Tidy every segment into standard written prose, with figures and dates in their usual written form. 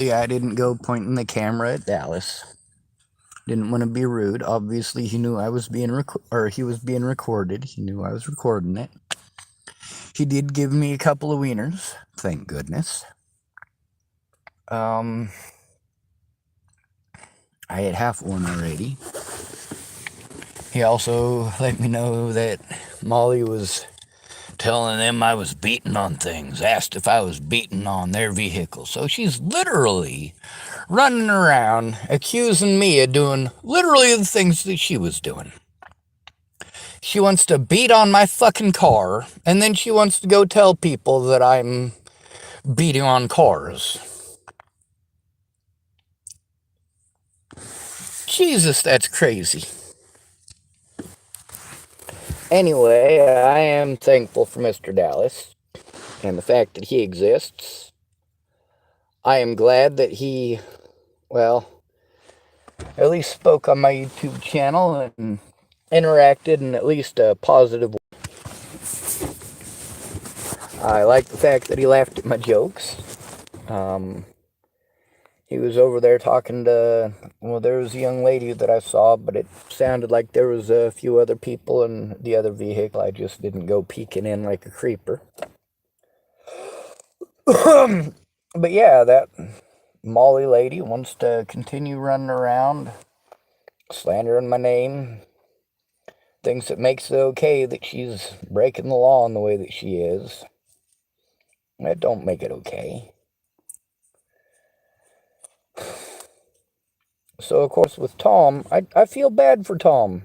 I didn't go pointing the camera at Dallas. Didn't want to be rude. Obviously, he knew I was being he was being recorded. He knew I was recording it. He did give me a couple of wieners, thank goodness. Um, I had half one already. He also let me know that Molly was telling them I was beating on things, asked if I was beating on their vehicle. So she's literally running around accusing me of doing literally the things that she was doing. She wants to beat on my fucking car, and then she wants to go tell people that I'm beating on cars. Jesus, that's crazy. Anyway, I am thankful for Mr. Dallas and the fact that he exists. I am glad that he, well, at least spoke on my YouTube channel and interacted in at least a positive way. I like the fact that he laughed at my jokes. He was over there talking to, well, there was a young lady that I saw, but it sounded like there was a few other people in the other vehicle. I just didn't go peeking in like a creeper. But yeah, that Molly lady wants to continue running around, slandering my name, thinks it makes it okay that she's breaking the law in the way that she is. That don't make it okay. So, of course, with Tom, I feel bad for Tom.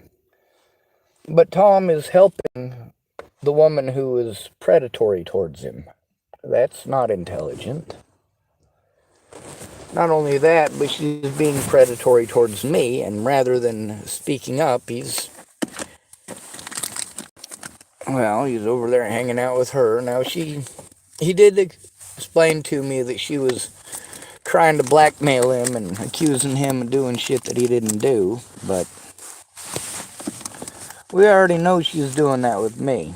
But Tom is helping the woman who is predatory towards him. That's not intelligent. Not only that, but she's being predatory towards me, and rather than speaking up, he's over there hanging out with her. Now, he did explain to me that she was trying to blackmail him and accusing him of doing shit that he didn't do, but we already know she's doing that with me.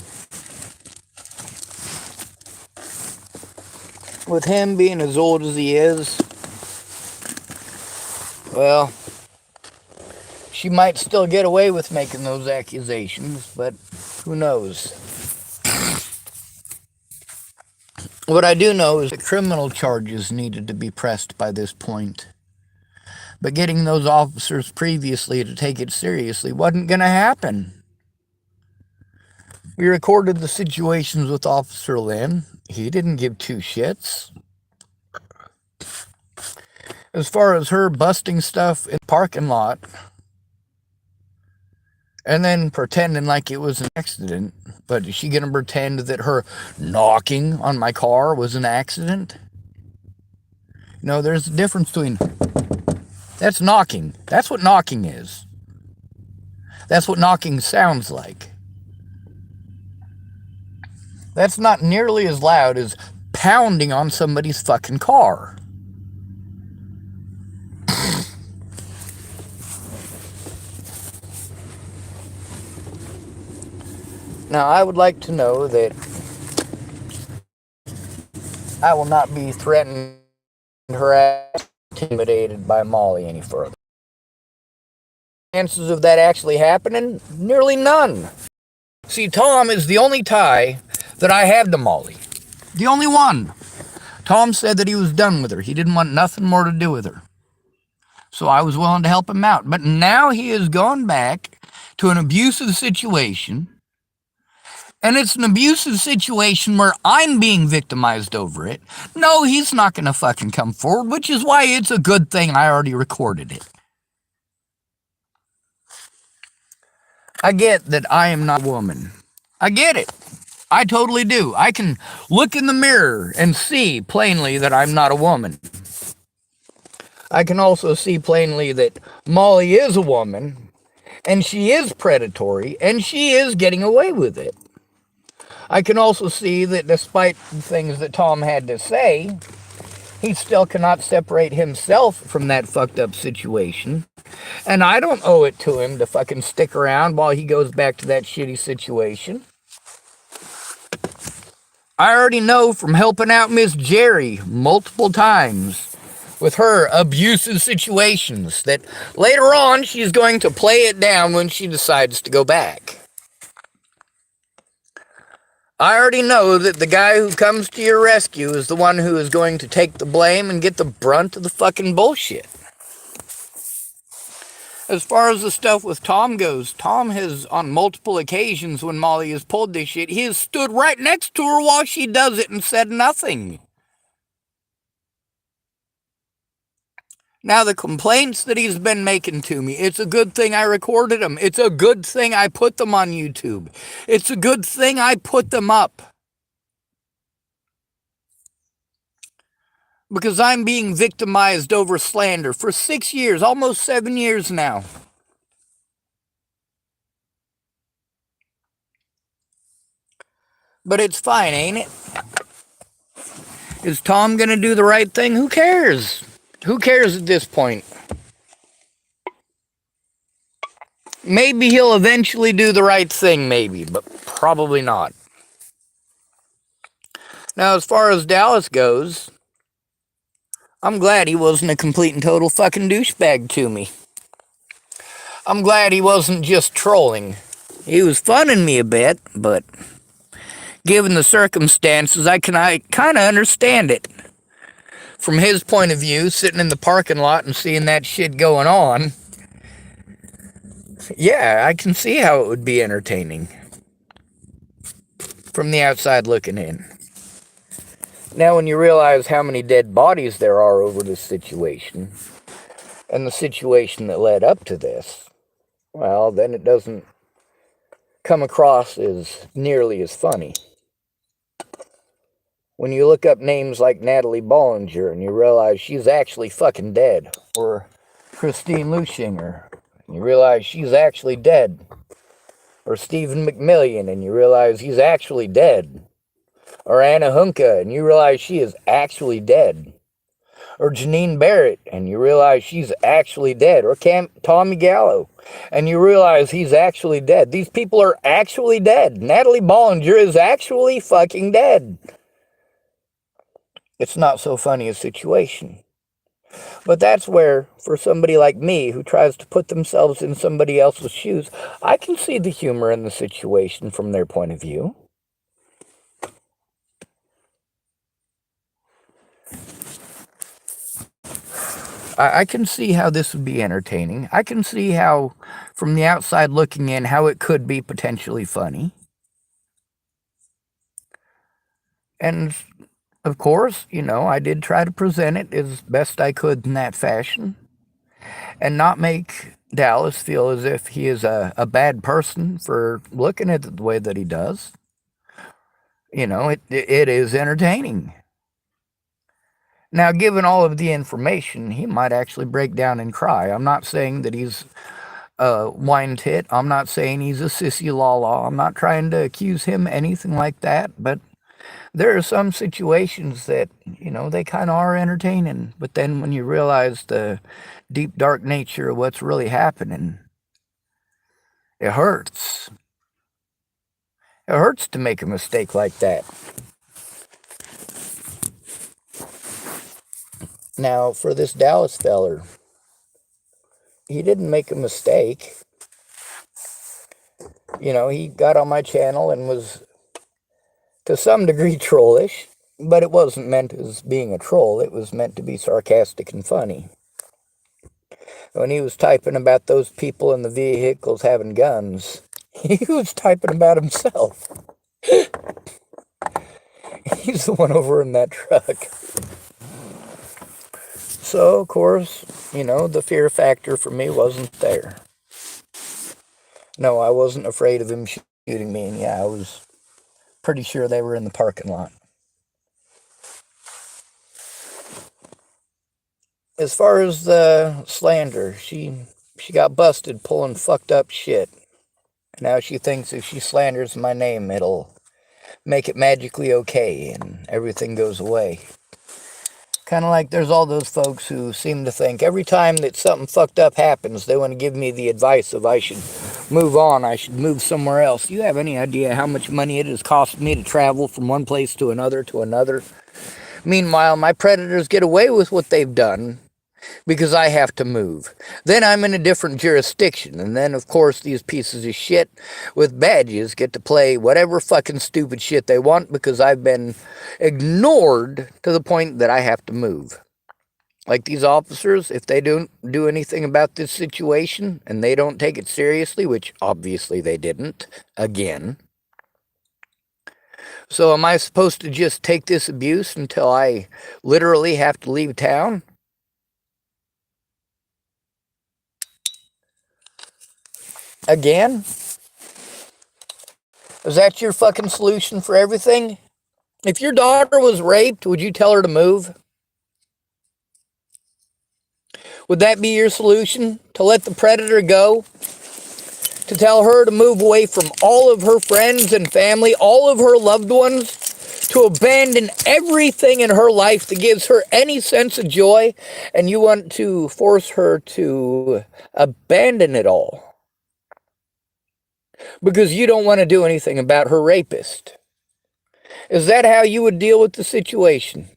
With him being as old as he is, well, she might still get away with making those accusations, but who knows? What I do know is that criminal charges needed to be pressed by this point. But getting those officers previously to take it seriously wasn't going to happen. We recorded the situations with Officer Lynn. He didn't give two shits. As far as her busting stuff in the parking lot and then pretending like it was an accident, but is she going to pretend that her knocking on my car was an accident? No, there's a difference between... That's knocking. That's what knocking is. That's what knocking sounds like. That's not nearly as loud as pounding on somebody's fucking car. Now, I would like to know that I will not be threatened, harassed, intimidated by Molly any further. Chances of that actually happening? Nearly none. See, Tom is the only tie that I had to Molly. The only one. Tom said that he was done with her. He didn't want nothing more to do with her. So I was willing to help him out. But now he has gone back to an abusive situation. And it's an abusive situation where I'm being victimized over it. No, he's not going to fucking come forward, which is why it's a good thing I already recorded it. I get that I am not a woman. I get it. I totally do. I can look in the mirror and see plainly that I'm not a woman. I can also see plainly that Molly is a woman, and she is predatory, and she is getting away with it. I can also see that despite the things that Tom had to say, he still cannot separate himself from that fucked up situation. And I don't owe it to him to fucking stick around while he goes back to that shitty situation. I already know from helping out Miss Jerry multiple times with her abusive situations that later on she's going to play it down when she decides to go back. I already know that the guy who comes to your rescue is the one who is going to take the blame and get the brunt of the fucking bullshit. As far as the stuff with Tom goes, Tom has, on multiple occasions when Molly has pulled this shit, he has stood right next to her while she does it and said nothing. Now, the complaints that he's been making to me, it's a good thing I recorded them. It's a good thing I put them on YouTube. It's a good thing I put them up. Because I'm being victimized over slander for 6 years, almost 7 years now. But it's fine, ain't it? Is Tom gonna do the right thing? Who cares? Who cares at this point? Maybe he'll eventually do the right thing, maybe, but probably not. Now, as far as Dallas goes, I'm glad he wasn't a complete and total fucking douchebag to me. I'm glad he wasn't just trolling. He was funning me a bit, but given the circumstances, I kind of understand it. From his point of view, sitting in the parking lot and seeing that shit going on, yeah, I can see how it would be entertaining. From the outside looking in. Now, when you realize how many dead bodies there are over this situation, and the situation that led up to this, well, then it doesn't come across as nearly as funny. When you look up names like Natalie Bollinger and you realize she's actually fucking dead, or Christine Lushinger, and you realize she's actually dead, or Stephen McMillian and you realize he's actually dead, or Anna Hunka and you realize she is actually dead, or Janine Barrett and you realize she's actually dead, or Tommy Gallo and you realize he's actually dead. These people are actually dead. Natalie Bollinger is actually fucking dead. It's not so funny a situation. But that's where, for somebody like me who tries to put themselves in somebody else's shoes, I can see the humor in the situation from their point of view. I can see how this would be entertaining. I can see how, from the outside looking in, how it could be potentially funny. And of course, I did try to present it as best I could in that fashion and not make Dallas feel as if he is a bad person for looking at it the way that he does. It is entertaining. Now, given all of the information, he might actually break down and cry. I'm not saying that he's a wine tit. I'm not saying he's a sissy la-la. I'm not trying to accuse him anything like that, but there are some situations that, they kind of are entertaining. But then when you realize the deep, dark nature of what's really happening, it hurts. It hurts to make a mistake like that. Now, for this Dallas feller, he didn't make a mistake. He got on my channel and was to some degree trollish, but it wasn't meant as being a troll. It was meant to be sarcastic and funny. When he was typing about those people in the vehicles having guns, he was typing about himself. He's the one over in that truck. So, of course, the fear factor for me wasn't there. No, I wasn't afraid of him shooting me, and yeah, I was pretty sure they were in the parking lot. As far as the slander, she got busted pulling fucked up shit. Now she thinks if she slanders my name, it'll make it magically okay and everything goes away. Kind of like there's all those folks who seem to think every time that something fucked up happens, they want to give me the advice of I should move on, I should move somewhere else. Do you have any idea how much money it has cost me to travel from one place to another Meanwhile, my predators get away with what they've done because I have to move. Then I'm in a different jurisdiction, and then, of course, these pieces of shit with badges get to play whatever fucking stupid shit they want because I've been ignored to the point that I have to move. Like these officers, if they don't do anything about this situation and they don't take it seriously, which obviously they didn't, again. So am I supposed to just take this abuse until I literally have to leave town? Again? Is that your fucking solution for everything? If your daughter was raped, would you tell her to move? Would that be your solution? To let the predator go? To tell her to move away from all of her friends and family, all of her loved ones? To abandon everything in her life that gives her any sense of joy? And you want to force her to abandon it all because you don't want to do anything about her rapist? Is that how you would deal with the situation?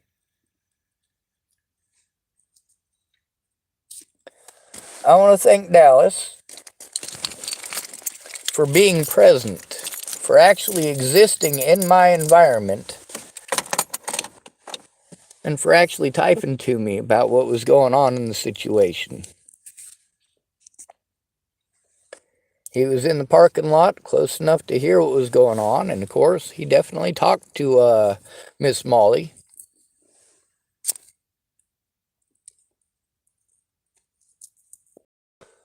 I want to thank Dallas for being present, for actually existing in my environment, and for actually typing to me about what was going on in the situation. He was in the parking lot close enough to hear what was going on, and of course, he definitely talked to Miss Molly.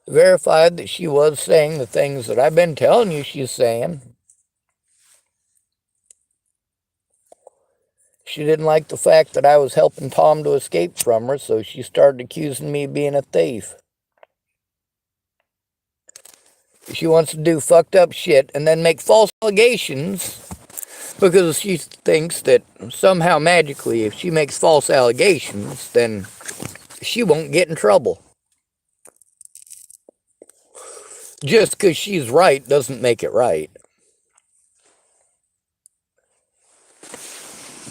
Verified that she was saying the things that I've been telling you she's saying. She didn't like the fact that I was helping Tom to escape from her, so she started accusing me of being a thief. She wants to do fucked up shit and then make false allegations because she thinks that somehow magically, if she makes false allegations, then she won't get in trouble. Just because she's right doesn't make it right.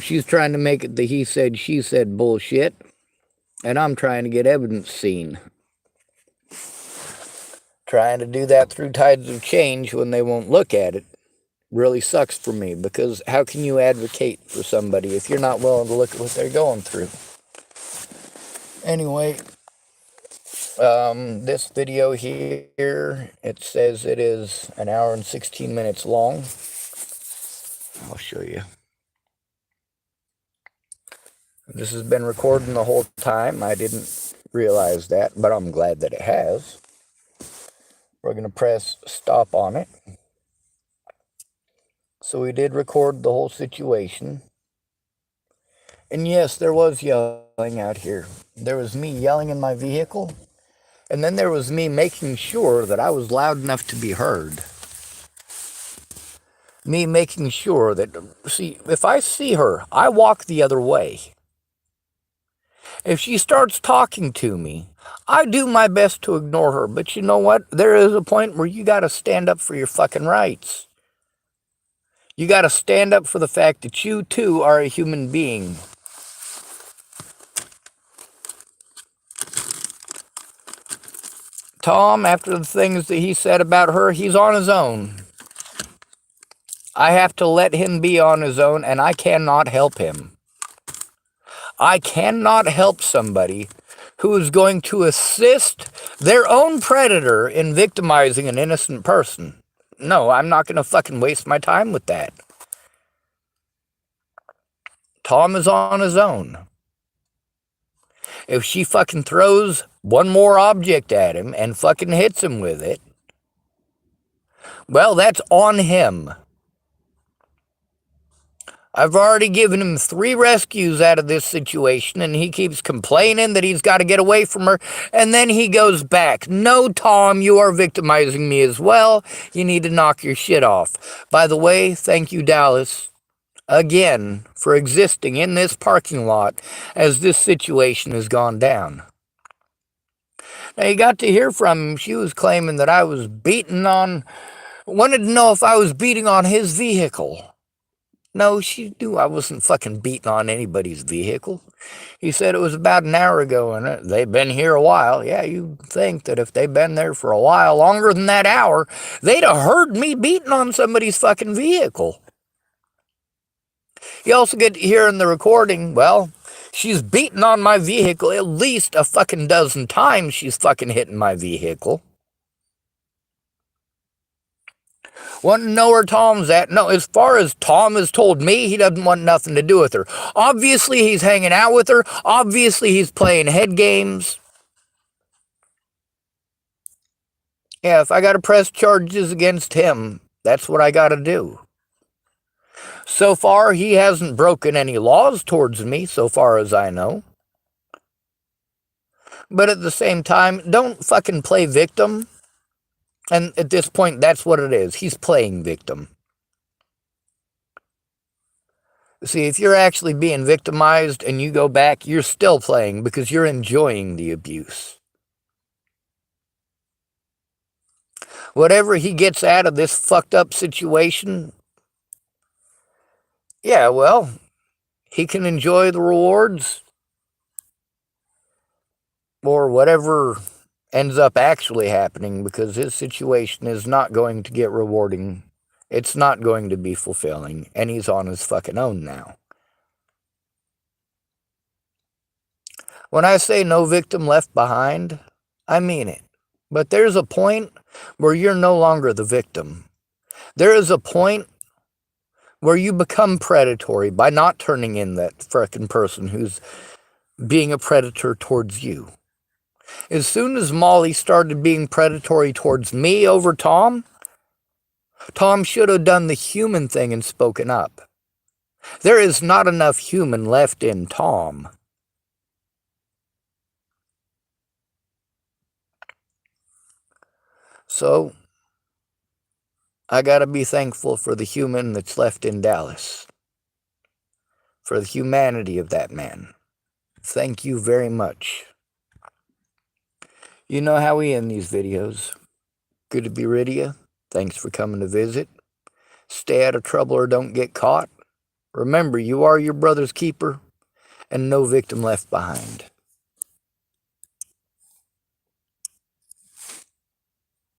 She's trying to make it the he said, she said bullshit, and I'm trying to get evidence seen. Trying to do that through tides of change when they won't look at it really sucks for me, because how can you advocate for somebody if you're not willing to look at what they're going through? Anyway, this video here, it says it is 1 hour and 16 minutes long. I'll show you. This has been recording the whole time. I didn't realize that, but I'm glad that it has. We're going to press stop on it. So we did record the whole situation. And yes, there was yelling out here. There was me yelling in my vehicle. And then there was me making sure that I was loud enough to be heard. Me making sure that, see, if I see her, I walk the other way. If she starts talking to me, I do my best to ignore her. But you know what? There is a point where you got to stand up for your fucking rights. You got to stand up for the fact that you, too, are a human being. Tom, after the things that he said about her, he's on his own. I have to let him be on his own, and I cannot help him. I cannot help somebody who is going to assist their own predator in victimizing an innocent person. No, I'm not going to fucking waste my time with that. Tom is on his own. If she fucking throws one more object at him and fucking hits him with it, well, that's on him. I've already given him 3 rescues out of this situation, and he keeps complaining that he's got to get away from her, and then he goes back. No, Tom, you are victimizing me as well. You need to knock your shit off. By the way, thank you, Dallas, again, for existing in this parking lot as this situation has gone down. Now, you got to hear from him. She was claiming that I was wanted to know if I was beating on his vehicle. No, she knew I wasn't fucking beating on anybody's vehicle. He said it was about an hour ago, and they've been here a while. Yeah, you'd think that if they've been there for a while, longer than that hour, they'd have heard me beating on somebody's fucking vehicle. You also get to hear in the recording, well, she's beating on my vehicle at least a fucking dozen times. She's fucking hitting my vehicle. Want to know where Tom's at? No, as far as Tom has told me, he doesn't want nothing to do with her. Obviously, he's hanging out with her. Obviously, he's playing head games. Yeah, if I got to press charges against him, that's what I got to do. So far, he hasn't broken any laws towards me, so far as I know. But at the same time, don't fucking play victim. And at this point, that's what it is. He's playing victim. See, if you're actually being victimized and you go back, you're still playing because you're enjoying the abuse. Whatever he gets out of this fucked up situation, yeah, well, he can enjoy the rewards or whatever ends up actually happening, because his situation is not going to get rewarding. It's not going to be fulfilling, and he's on his fucking own now. When I say no victim left behind, I mean it. But there's a point where you're no longer the victim. There is a point where you become predatory by not turning in that frickin' person who's being a predator towards you. As soon as Molly started being predatory towards me over Tom, Tom should have done the human thing and spoken up. There is not enough human left in Tom. So, I gotta be thankful for the human that's left in Dallas. For the humanity of that man. Thank you very much. You know how we end these videos. Good to be rid of you. Thanks for coming to visit. Stay out of trouble or don't get caught. Remember, you are your brother's keeper, and no victim left behind.